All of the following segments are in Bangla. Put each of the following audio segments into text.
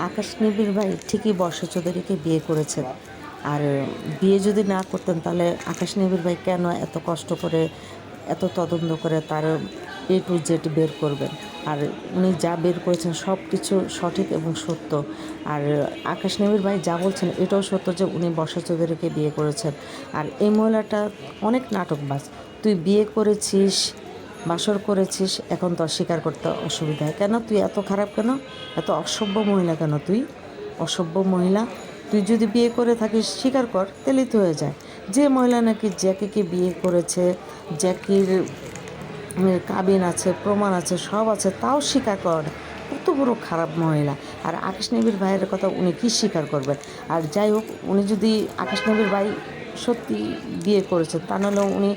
আকাশ নিবিড় ভাই ঠিকই বর্ষা চৌধুরীকে বিয়ে করেছেন। আর বিয়ে যদি না করতেন তাহলে আকাশ নিবিড় ভাই কেন এত কষ্ট করে এত তদন্ত করে তার A to Z বের করবেন? আর উনি যা বের করেছেন সব কিছু সঠিক এবং সত্য। আর আকাশ নিবিড় ভাই যা বলছেন এটাও সত্য যে উনি বর্ষা চৌধুরীকে বিয়ে করেছেন। আর এই মহিলাটা অনেক নাটকবাজ। তুই বিয়ে করেছিস, বাসর করেছিস, এখন তো স্বীকার করতে অসুবিধা হয় কেন? তুই এত খারাপ কেন? এত অসভ্য মহিলা কেন তুই? অসভ্য মহিলা। তুই যদি বিয়ে করে থাকিস স্বীকার কর, তাহলেই তো হয়ে যায়। যে মহিলা নাকি জ্যাকিকে বিয়ে করেছে, জ্যাকির কাবিন আছে, প্রমাণ আছে, সব আছে, তাও স্বীকার করে না। কত বড় খারাপ মহিলা। আর আকাশ নবীর ভাইয়ের কথা উনি কী স্বীকার করবেন? আর যাই হোক, উনি যদি আকাশ নবীর ভাই সত্যি বিয়ে করেছেন তা নাহলে উনি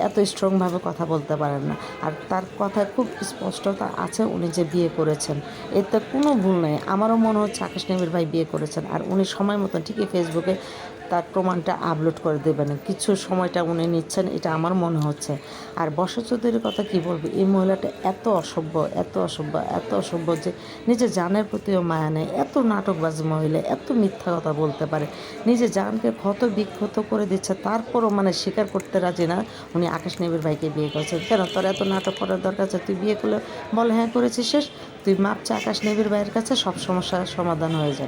এত স্ট্রংভাবে কথা বলতে পারেন না। আর তার কথায় খুব স্পষ্টতা আছে উনি যে বিয়ে করেছেন, এতে কোনো ভুল নেই। আমারও মনে হচ্ছে আকাশ নবীর ভাই বিয়ে করেছেন। আর উনি সময় মতন ঠিকই ফেসবুকে তার প্রমাণটা আপলোড করে দেবেন। কিছু সময়টা উনি নিচ্ছেন, এটা আমার মনে হচ্ছে। আর বর্ষা চৌধুরীর কথা কি বলবো, এই মহিলাটা এত অসভ্য, এত অসভ্য, এত অসভ্য যে নিজের জানের প্রতিও মায়া নেই। এত নাটকবাজ মহিলা, এত মিথ্যা কথা বলতে পারে, নিজের জানকে ক্ষত বিক্ষত করে দিচ্ছে, তারপরও মানে স্বীকার করতে রাজি না উনি আকাশ নিবিড় ভাইকে বিয়ে করেছেন। কেন তোর এত নাটক করার দরকার আছে? তুই বিয়ে করলে বল হ্যাঁ করেছিস, শেষ। তুই মাপ চা আকাশ নিবিড় ভাইয়ের কাছে, সব সমস্যার সমাধান হয়ে যাবে।